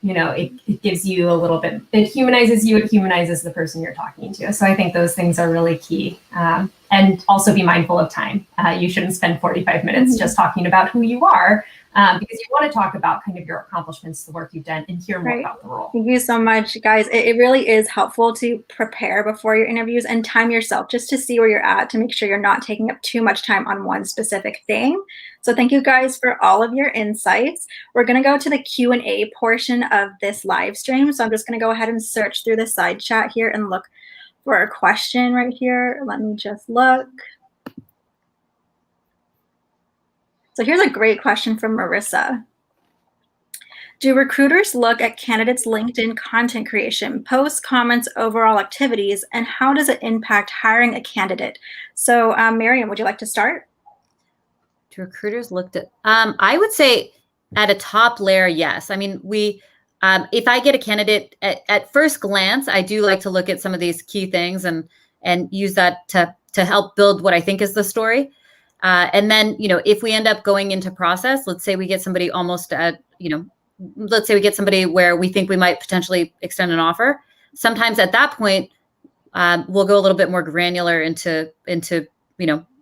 It gives you a little bit, it humanizes you, it humanizes the person you're talking to. So I think those things are really key. And also be mindful of time. You shouldn't spend 45 minutes just talking about who you are, because you want to talk about kind of your accomplishments, the work you've done, and hear more about the role. Thank you so much, guys. It really is helpful to prepare before your interviews and time yourself just to see where you're at, to make sure you're not taking up too much time on one specific thing. So thank you guys for all of your insights. We're going to go to the Q&A portion of this live stream. So I'm just going to go ahead and search through the side chat here and look for a question right here. Let me just look. So here's a great question from Marissa. Do recruiters look at candidates' LinkedIn content creation, posts, comments, overall activities, and how does it impact hiring a candidate? So, Mariam, would you like to start? Do recruiters looked at? I would say at a top layer, yes. I mean, if I get a candidate at first glance, I do like to look at some of these key things and use that to help build what I think is the story. And then, if we end up going into process, let's say we get somebody almost at, let's say we get somebody where we think we might potentially extend an offer. Sometimes at that point, we'll go a little bit more granular into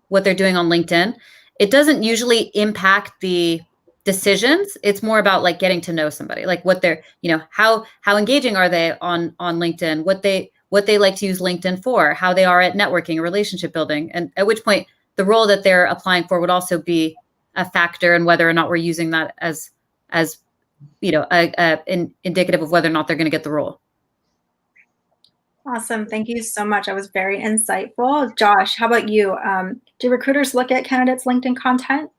what they're doing on LinkedIn. It doesn't usually impact the decisions. It's more about like getting to know somebody, like what they're, how engaging are they on LinkedIn, what they like to use LinkedIn for, how they are at networking or relationship building, and at which point the role that they're applying for would also be a factor in whether or not we're using that as indicative of whether or not they're going to get the role. Awesome. Thank you so much. That was very insightful. Josh, how about you? Do recruiters look at candidates' LinkedIn content?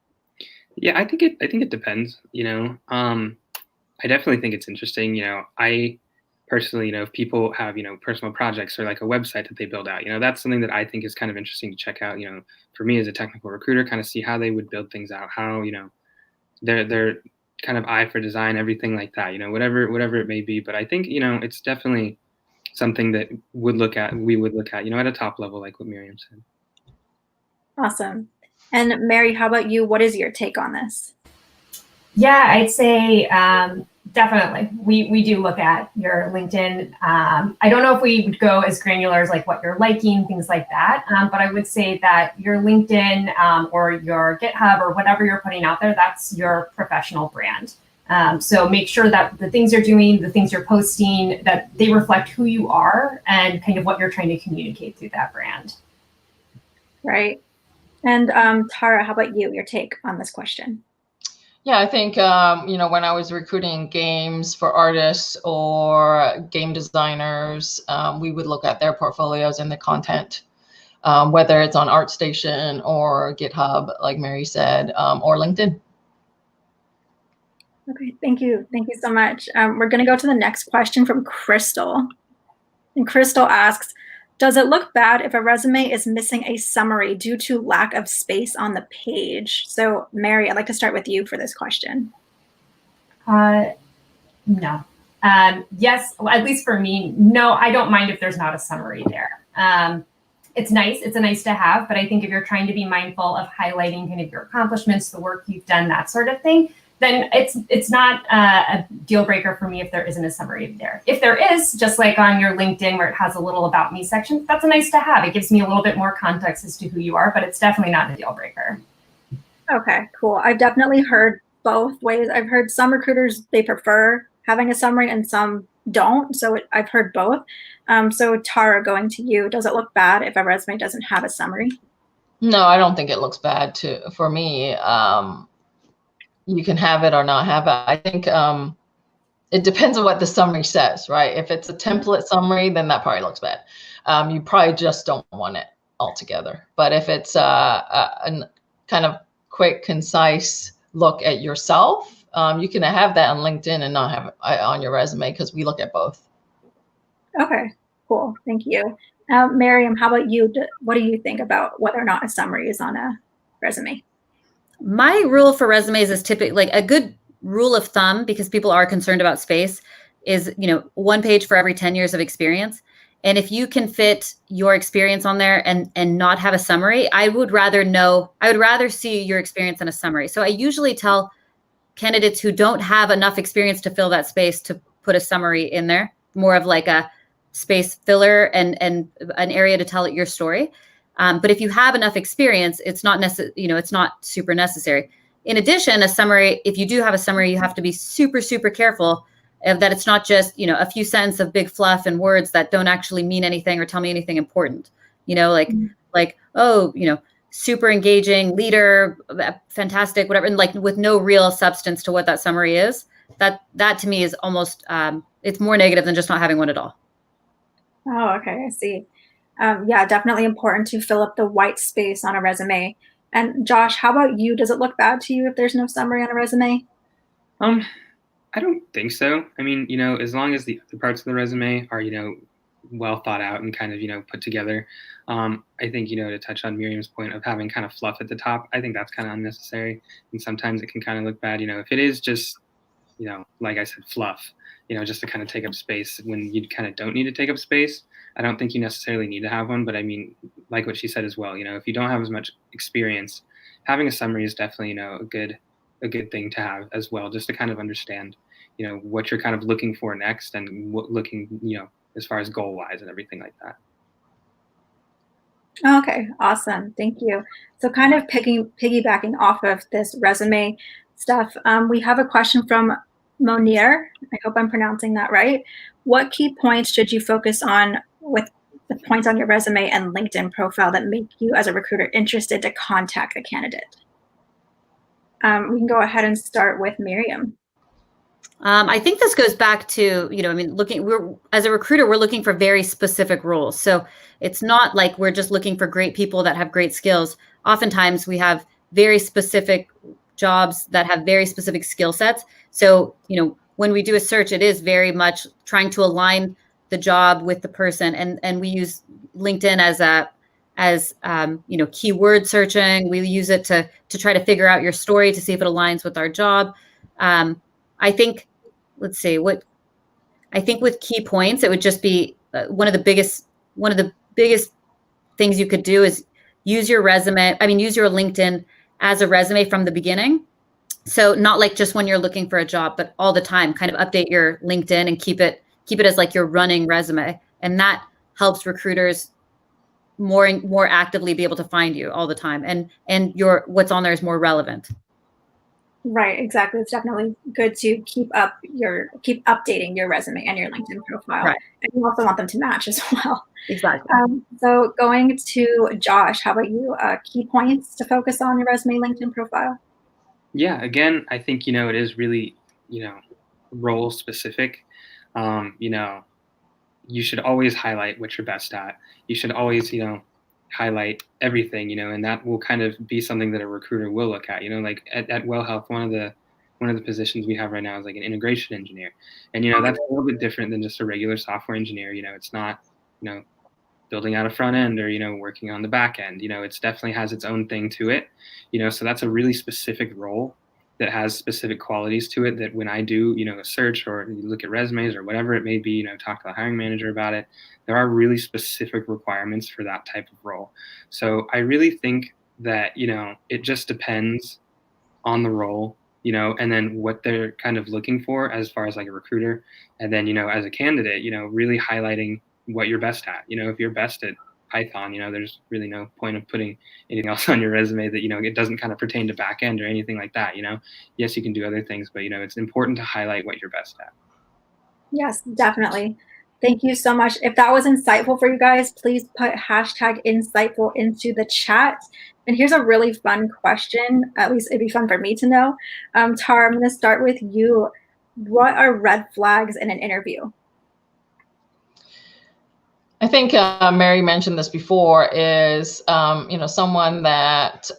Yeah, I think it depends. I definitely think it's interesting. I personally, if people have, personal projects or like a website that they build out, that's something that I think is kind of interesting to check out, for me as a technical recruiter, kind of see how they would build things out, how, their kind of eye for design, everything like that, whatever it may be. But I think, it's definitely something that we would look at, at a top level, like what Mariam said. Awesome. And Mary, how about you? What is your take on this? Yeah, I'd say definitely. We do look at your LinkedIn. I don't know if we would go as granular as like what you're liking, things like that. But I would say that your LinkedIn or your GitHub or whatever you're putting out there, that's your professional brand. So make sure that the things you're doing, the things you're posting, that they reflect who you are and kind of what you're trying to communicate through that brand. Right. And Tara, how about you? Your take on this question? Yeah, I think, when I was recruiting games for artists or game designers, we would look at their portfolios and the content, whether it's on ArtStation or GitHub, like Mary said, or LinkedIn. Okay, thank you. Thank you so much. We're going to go to the next question from Crystal. And Crystal asks, does it look bad if a resume is missing a summary due to lack of space on the page? So, Mary, I'd like to start with you for this question. No. Yes, at least for me, no, I don't mind if there's not a summary there. It's nice. It's a nice to have, but I think if you're trying to be mindful of highlighting kind of your accomplishments, the work you've done, that sort of thing, then it's not a deal breaker for me if there isn't a summary there. If there is, just like on your LinkedIn where it has a little about me section, that's a nice to have. It gives me a little bit more context as to who you are, but it's definitely not a deal breaker. Okay, cool. I've definitely heard both ways. I've heard some recruiters, they prefer having a summary and some don't. So I've heard both. So Tara, going to you, does it look bad if a resume doesn't have a summary? No, I don't think it looks bad for me. You can have it or not have it. I think it depends on what the summary says, right? If it's a template summary, then that probably looks bad. You probably just don't want it altogether. But if it's a kind of quick, concise look at yourself, you can have that on LinkedIn and not have it on your resume because we look at both. Okay, cool. Thank you. Mariam, how about you? What do you think about whether or not a summary is on a resume? My rule for resumes is typically like a good rule of thumb, because people are concerned about space, is, 1 page for every 10 years of experience. And if you can fit your experience on there and not have a summary, I would rather see your experience in a summary. So I usually tell candidates who don't have enough experience to fill that space to put a summary in there, more of like a space filler and an area to tell your story. But if you have enough experience, it's not it's not super necessary. In addition, a summary, if you do have a summary, you have to be super, super careful that it's not just, a few sentences of big fluff and words that don't actually mean anything or tell me anything important, super engaging leader, fantastic, whatever. And like with no real substance to what that summary is, that to me is almost, it's more negative than just not having one at all. Oh, okay. I see. Yeah, definitely important to fill up the white space on a resume. And Josh, how about you? Does it look bad to you if there's no summary on a resume? I don't think so. I mean, as long as the other parts of the resume are, well thought out and kind of, put together. I think, to touch on Miriam's point of having kind of fluff at the top, I think that's kind of unnecessary. And sometimes it can kind of look bad, if it is just, like I said, fluff, just to kind of take up space when you kind of don't need to take up space. I don't think you necessarily need to have one, but I mean, like what she said as well, if you don't have as much experience, having a summary is definitely, a good thing to have as well, just to kind of understand, what you're kind of looking for next and what as far as goal wise and everything like that. Okay, awesome. Thank you. So kind of piggybacking off of this resume stuff, we have a question from Monir. I hope I'm pronouncing that right. What key points should you focus on with the points on your resume and LinkedIn profile that make you as a recruiter interested to contact the candidate? We can go ahead and start with Mariam. I think this goes back to, I mean, as a recruiter, we're looking for very specific roles. So it's not like we're just looking for great people that have great skills. Oftentimes we have very specific jobs that have very specific skill sets. So, when we do a search, it is very much trying to align the job with the person. And we use LinkedIn as keyword searching. We use it to try to figure out your story to see if it aligns with our job. I think, I think with key points, it would just be one of the biggest things you could do is use your LinkedIn as a resume from the beginning. So not like just when you're looking for a job, but all the time, kind of update your LinkedIn and keep it as like your running resume. And that helps recruiters more actively be able to find you all the time. And what's on there is more relevant. Right, exactly. It's definitely good to keep updating your resume and your LinkedIn profile. Right. And you also want them to match as well. Exactly. So going to Josh, how about you? Key points to focus on your resume, LinkedIn profile? Yeah, again, I think, it is really, role specific. You should always highlight what you're best at. You should always, highlight everything, and that will kind of be something that a recruiter will look at. Like at Well Health, one of the positions we have right now is like an integration engineer, and that's a little bit different than just a regular software engineer. It's not building out a front end or working on the back end. It's definitely has its own thing to it. So that's a really specific role that has specific qualities to it that when I do a search or you look at resumes or whatever it may be, talk to the hiring manager about it, there are really specific requirements for that type of role. So I really think that it just depends on the role, and then what they're kind of looking for as far as like a recruiter, and then as a candidate, really highlighting what you're best at. If you're best at Python, there's really no point of putting anything else on your resume that it doesn't kind of pertain to back end or anything like that. Yes, you can do other things, but it's important to highlight what you're best at. Yes, definitely. Thank you so much. If that was insightful for you guys, please put #insightful into the chat. And here's a really fun question. At least it'd be fun for me to know. Tara, I'm going to start with you. What are red flags in an interview? I think Mary mentioned this before is, someone that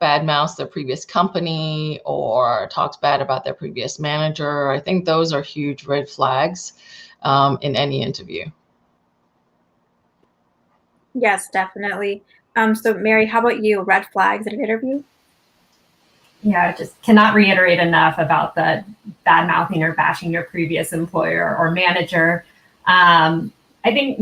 badmouths their previous company or talks bad about their previous manager. I think those are huge red flags in any interview. Yes, definitely. So Mary, how about you? Red flags in an interview? Yeah, just cannot reiterate enough about the bad mouthing or bashing your previous employer or manager. I think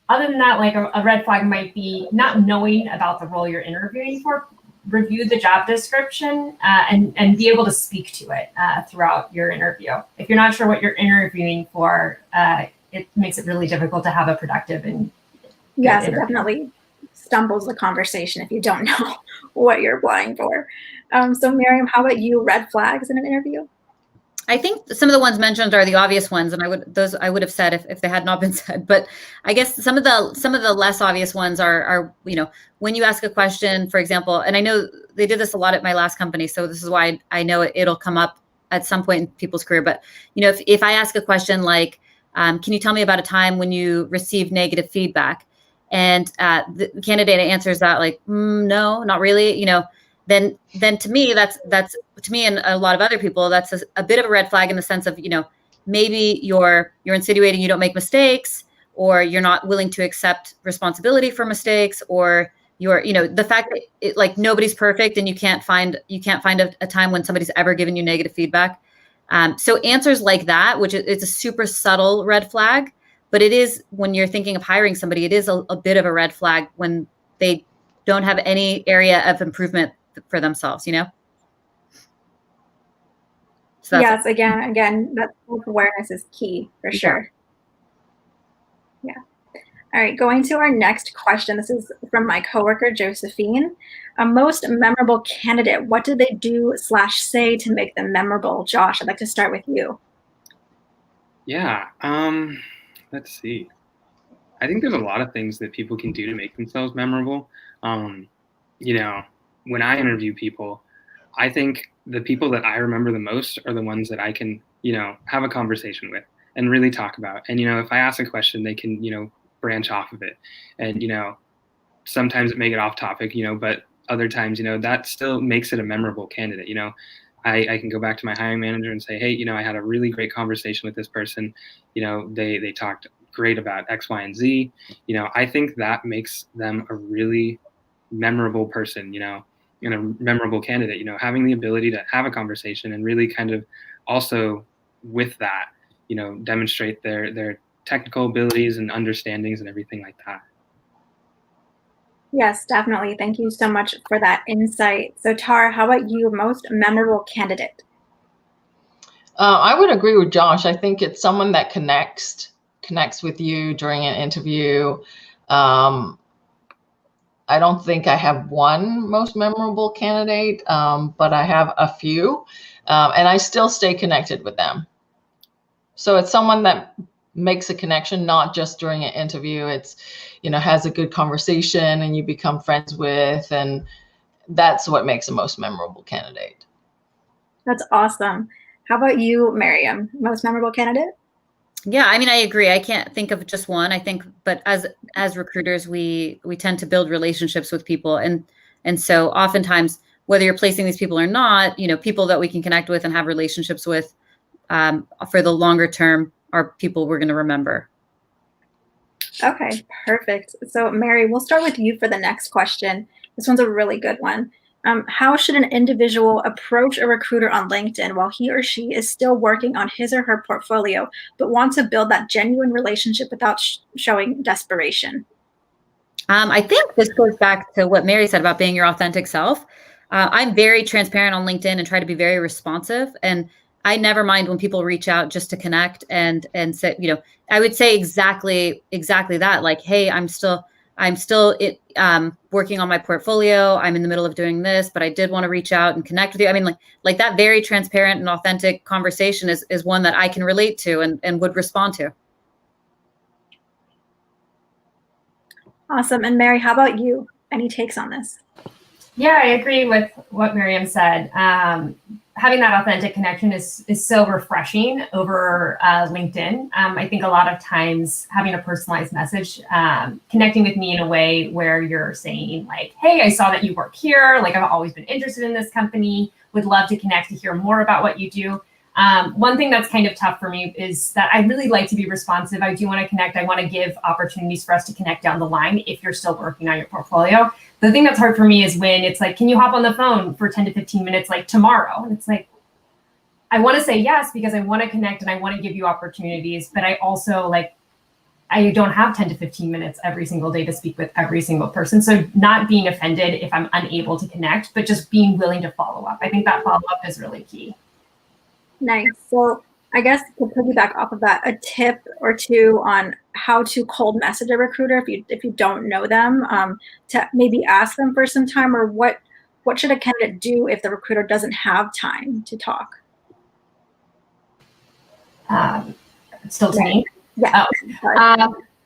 other than that, like a red flag might be not knowing about the role you're interviewing for. Review the job description and be able to speak to it throughout your interview. If you're not sure what you're interviewing for, it makes it really difficult to have a productive and yes, it definitely stumbles the conversation if you don't know what you're applying for. So Mariam, how about you? Red flags in an interview? I think some of the ones mentioned are the obvious ones, and I would have said if they had not been said. But I guess some of the less obvious ones are when you ask a question, for example, and I know they did this a lot at my last company, so this is why I know it'll come up at some point in people's career. But if I ask a question like, can you tell me about a time when you received negative feedback, and the candidate answers that like, no, not really, then to me, that's to me and a lot of other people, that's a bit of a red flag in the sense of, maybe you're insinuating you don't make mistakes, or you're not willing to accept responsibility for mistakes, or you're, the fact that nobody's perfect and you can't find a time when somebody's ever given you negative feedback. So answers like that, which it's a super subtle red flag, but it is, when you're thinking of hiring somebody, it is a bit of a red flag when they don't have any area of improvement for themselves, So yes, again, that self-awareness is key for sure. Yeah. All right, going to our next question. This is from my coworker, Josephine. A most memorable candidate, what did they do/say to make them memorable? Josh, I'd like to start with you. Yeah, let's see. I think there's a lot of things that people can do to make themselves memorable. When I interview people, I think the people that I remember the most are the ones that I can, have a conversation with and really talk about. And, if I ask a question, they can, branch off of it. And, sometimes it may get off topic, but other times, that still makes it a memorable candidate. I can go back to my hiring manager and say, hey, I had a really great conversation with this person. They talked great about X, Y, and Z. I think that makes them a really memorable person, and a memorable candidate, having the ability to have a conversation and really kind of also with that, demonstrate their technical abilities and understandings and everything like that. Yes, definitely. Thank you so much for that insight. So Tara, how about you, most memorable candidate? I would agree with Josh. I think it's someone that connects with you during an interview. I don't think I have one most memorable candidate, but I have a few, and I still stay connected with them. So it's someone that makes a connection, not just during an interview. It's, has a good conversation and you become friends with, and that's what makes a most memorable candidate. That's awesome. How about you, Mariam, most memorable candidate? Yeah, I mean, I agree. I can't think of just one. I think, but as recruiters, we tend to build relationships with people, and so oftentimes, whether you're placing these people or not, people that we can connect with and have relationships with for the longer term are people we're going to remember. Okay, perfect. So Mary, we'll start with you for the next question. This one's a really good one. How should an individual approach a recruiter on LinkedIn while he or she is still working on his or her portfolio, but wants to build that genuine relationship without showing desperation? I think this goes back to what Mary said about being your authentic self. I'm very transparent on LinkedIn and try to be very responsive. And I never mind when people reach out just to connect and say, I would say exactly that. Like, hey, I'm still working on my portfolio. I'm in the middle of doing this, but I did want to reach out and connect with you. I mean, like that very transparent and authentic conversation is one that I can relate to and would respond to. Awesome. And Mary, how about you? Any takes on this? Yeah, I agree with what Mariam said. Having that authentic connection is so refreshing over LinkedIn. I think a lot of times having a personalized message, connecting with me in a way where you're saying like, hey, I saw that you work here. Like, I've always been interested in this company. Would love to connect to hear more about what you do. One thing that's kind of tough for me is that I really like to be responsive. I do want to connect. I want to give opportunities for us to connect down the line if you're still working on your portfolio. The thing that's hard for me is when it's like, can you hop on the phone for 10 to 15 minutes like tomorrow? And it's like, I want to say yes because I want to connect and I want to give you opportunities, but I also I don't have 10 to 15 minutes every single day to speak with every single person. So not being offended if I'm unable to connect, but just being willing to follow up. I think that follow-up is really key. Nice. So I guess to piggyback off of that, a tip or two on how to cold message a recruiter if you don't know them, to maybe ask them for some time, or what should a candidate do if the recruiter doesn't have time to talk? Still to me? Yeah.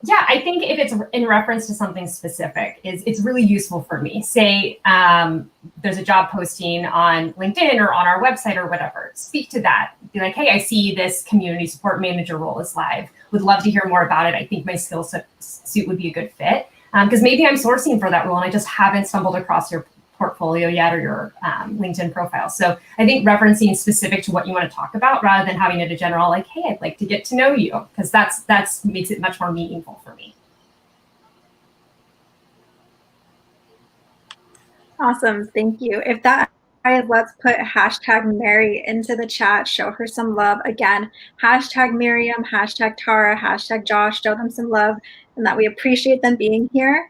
Yeah, I think if it's in reference to something specific, it's really useful for me. Say there's a job posting on LinkedIn or on our website or whatever. Speak to that. Be like, hey, I see this community support manager role is live. Would love to hear more about it. I think my skill suit would be a good fit. Because maybe I'm sourcing for that role and I just haven't stumbled across your portfolio yet or your LinkedIn profile. So I think referencing specific to what you want to talk about rather than having it a general like, hey, I'd like to get to know you, because that's makes it much more meaningful for me. Awesome, thank you. If that, let's put hashtag Mary into the chat, show her some love. Again, hashtag Mariam, hashtag Tara, hashtag Josh, show them some love and that we appreciate them being here.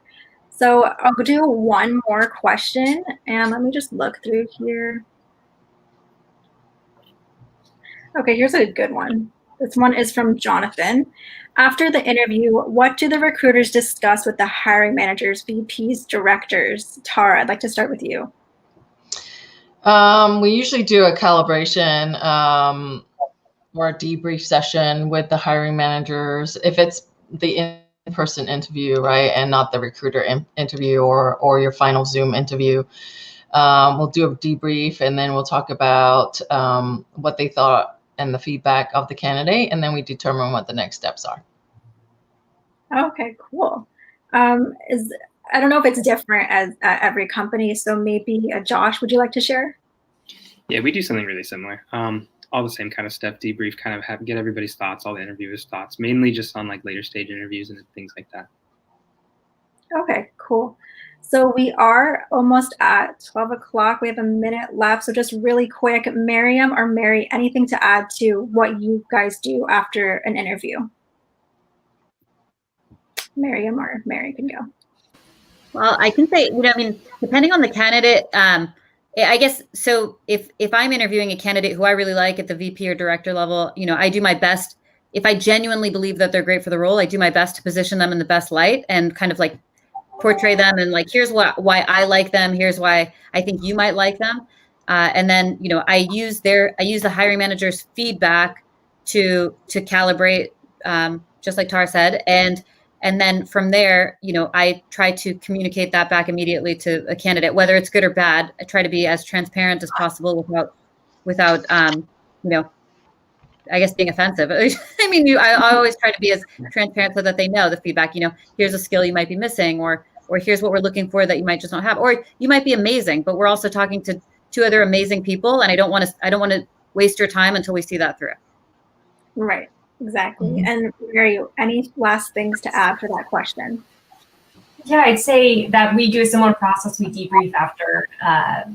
So I'll do one more question and let me just look through here. Okay, here's a good one. This one is from Jonathan. After the interview, what do the recruiters discuss with the hiring managers, VPs, directors? Tara, I'd like to start with you. We usually do a calibration or a debrief session with the hiring managers if it's the in-person interview, right, and not the recruiter interview or your final Zoom interview. We'll do a debrief and then we'll talk about what they thought and the feedback of the candidate, and then we determine what the next steps are. Okay, cool. I don't know if it's different as every company, so maybe Josh, would you like to share? Yeah, we do something really similar. All the same kind of stuff, debrief, kind of get everybody's thoughts, all the interviewers' thoughts, mainly just on like later stage interviews and things like that. Okay, cool. So we are almost at 12 o'clock. We have a minute left. So just really quick, Mariam or Mary, anything to add to what you guys do after an interview? Mariam or Mary can go. Well, I can say, I mean, depending on the candidate, I guess, so if I'm interviewing a candidate who I really like at the VP or director level, I do my best. If I genuinely believe that they're great for the role, I do my best to position them in the best light and kind of like portray them and like, here's why I like them. Here's why I think you might like them. And then, I use the hiring manager's feedback to calibrate, just like Tara said. And then from there, I try to communicate that back immediately to a candidate, whether it's good or bad. I try to be as transparent as possible without I guess being offensive. I mean, I always try to be as transparent so that they know the feedback, here's a skill you might be missing, or here's what we're looking for that you might just not have, or you might be amazing, but we're also talking to two other amazing people. And I don't want to waste your time until we see that through. Right. Exactly. And Mary, any last things to add for that question? Yeah, I'd say that we do a similar process. We debrief after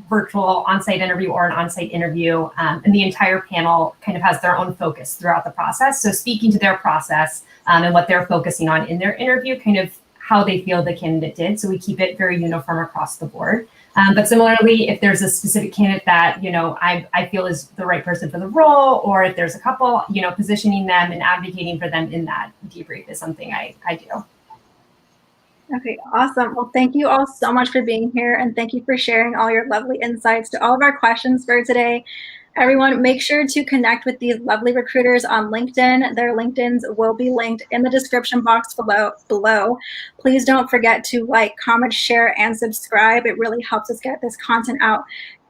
virtual on-site interview or an on-site interview, and the entire panel kind of has their own focus throughout the process. So speaking to their process and what they're focusing on in their interview, kind of how they feel the candidate did. So we keep it very uniform across the board. But similarly, if there's a specific candidate that, I feel is the right person for the role, or if there's a couple, positioning them and advocating for them in that debrief is something I do. Okay, awesome. Well, thank you all so much for being here, and thank you for sharing all your lovely insights to all of our questions for today. Everyone, make sure to connect with these lovely recruiters on LinkedIn. Their LinkedIns will be linked in the description box below. Please don't forget to like, comment, share, and subscribe. It really helps us get this content out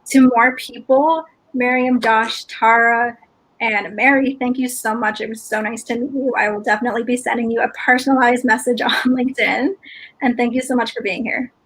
to more people. Mariam, Josh, Tara, and Mary, thank you so much. It was so nice to meet you. I will definitely be sending you a personalized message on LinkedIn. And thank you so much for being here.